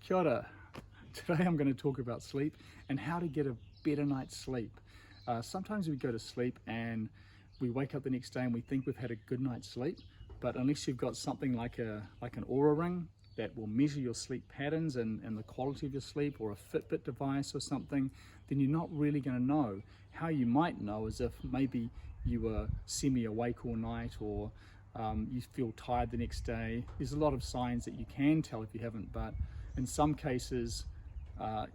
Kia ora. Today I'm going to talk about sleep and how to get a better night's sleep. Sometimes we go to sleep and we wake up the next day and we think we've had a good night's sleep, but unless you've got something like an Oura ring that will measure your sleep patterns and the quality of your sleep, or a Fitbit device or something, then you're not really going to know. How you might know is if maybe you were semi-awake all night, or you feel tired the next day. There's a lot of signs that you can tell if you haven't, but in some cases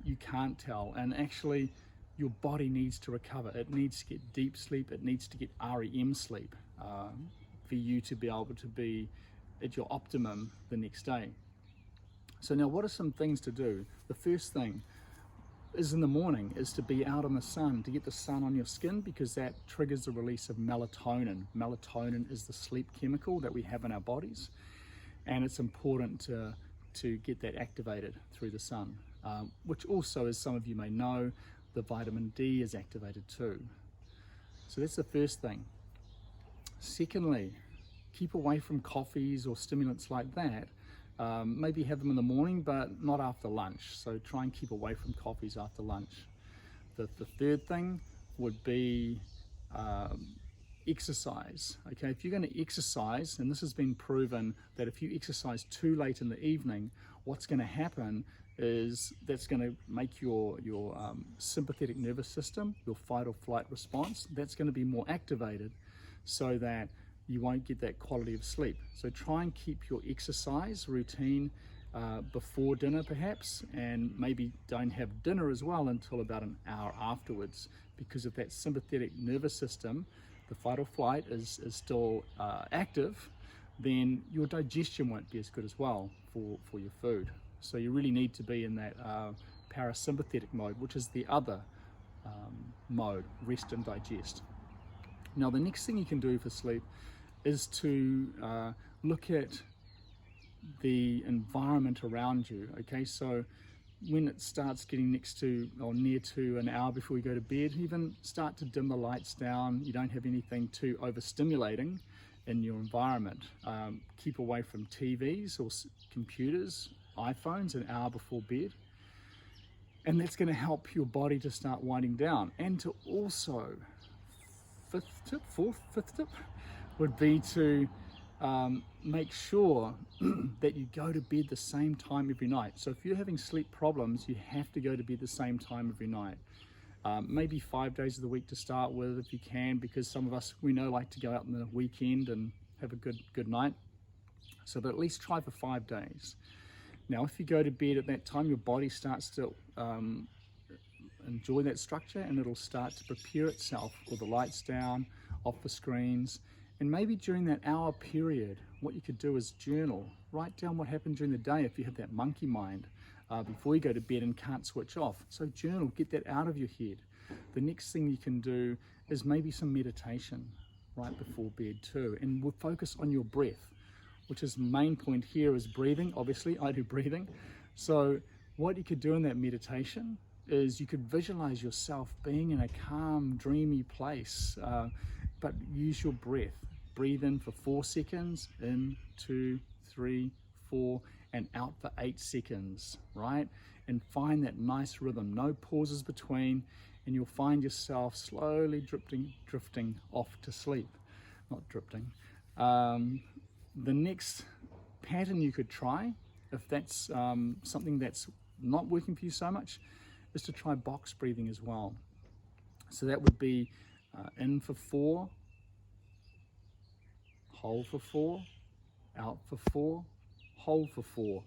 you can't tell, and actually your body needs to recover. It needs to get deep sleep, it needs to get REM sleep for you to be able to be at your optimum the next day. So now, what are some things to do? The first thing is in the morning is to be out in the sun, to get the sun on your skin, because that triggers the release of melatonin. Melatonin is the sleep chemical that we have in our bodies, and it's important to get that activated through the sun, which also, as some of you may know, the vitamin D is activated too. So that's the first thing. Secondly, keep away from coffees or stimulants like that. Maybe have them in the morning, but not after lunch. So try and keep away from coffees after lunch. The third thing would be exercise. Okay, if you're going to exercise, and this has been proven that if you exercise too late in the evening, what's going to happen is that's going to make your sympathetic nervous system, your fight or flight response, that's going to be more activated, so that you won't get that quality of sleep. So try and keep your exercise routine before dinner perhaps, and maybe don't have dinner as well until about an hour afterwards, because if that sympathetic nervous system, the fight or flight, is still active, then your digestion won't be as good as well for your food. So you really need to be in that parasympathetic mode, which is the other mode, rest and digest. Now, the next thing you can do for sleep is to look at the environment around you. Okay, so when it starts getting next to or near to an hour before you go to bed, even start to dim the lights down. You don't have anything too overstimulating in your environment. Keep away from TVs or computers, iPhones an hour before bed. And that's going to help your body to start winding down. And to also, fifth tip would be to make sure that you go to bed the same time every night. So if you're having sleep problems, you have to go to bed the same time every night. Maybe 5 days of the week to start with if you can, because some of us, we know, like to go out on the weekend and have a good night. So but at least try for 5 days. Now, if you go to bed at that time, your body starts to enjoy that structure, and it'll start to prepare itself with the lights down, off the screens. And maybe during that hour period, what you could do is journal. Write down what happened during the day if you have that monkey mind before you go to bed and can't switch off. So journal, get that out of your head. The next thing you can do is maybe some meditation right before bed too. And we'll focus on your breath, which is the main point here is breathing. Obviously, I do breathing. So what you could do in that meditation is you could visualize yourself being in a calm, dreamy place, but use your breath. Breathe in for 4 seconds, in, 2, 3, 4, and out for 8 seconds, right? And find that nice rhythm, no pauses between, and you'll find yourself slowly drifting off to sleep. Not drifting. The next pattern you could try, if that's something that's not working for you so much, is to try box breathing as well. So that would be in for 4, hold for 4, out for 4, hold for 4,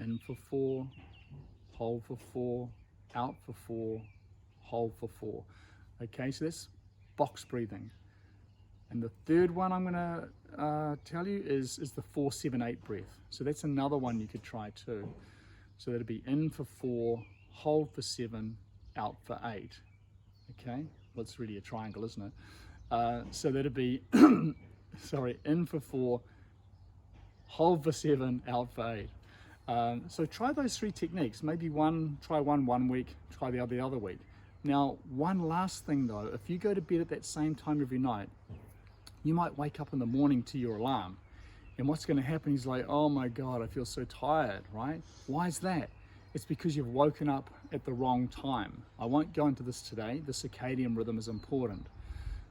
in for 4, hold for 4, out for 4, hold for 4. Okay, so that's box breathing. And the third one I'm going to tell you is the 4-7-8 breath. So that's another one you could try too. So that'd be in for 4, hold for 7, out for 8. Okay, well, it's really a triangle, isn't it? So that'd be in for 4, hold for 7, out for 8. So try those 3 techniques. Maybe try one week, try the other week. Now, one last thing though, if you go to bed at that same time every night, you might wake up in the morning to your alarm, And what's going to happen is like, oh my God, I feel so tired, right? Why is that? It's because you've woken up at the wrong time. I won't go into this today. The circadian rhythm is important.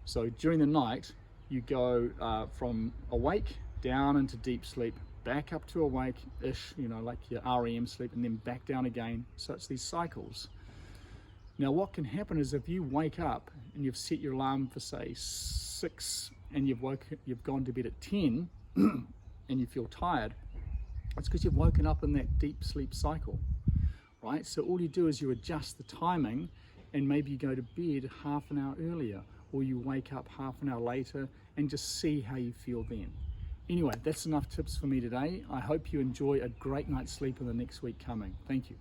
So during the night, you go from awake down into deep sleep, back up to awake-ish, like your REM sleep, and then back down again. So it's these cycles. Now what can happen is if you wake up and you've set your alarm for say 6 and you've gone to bed at 10 and you feel tired, it's because you've woken up in that deep sleep cycle, right? So all you do is you adjust the timing, and maybe you go to bed half an hour earlier, or you wake up half an hour later, and just see how you feel then. Anyway, that's enough tips for me today. I hope you enjoy a great night's sleep in the next week coming. Thank you.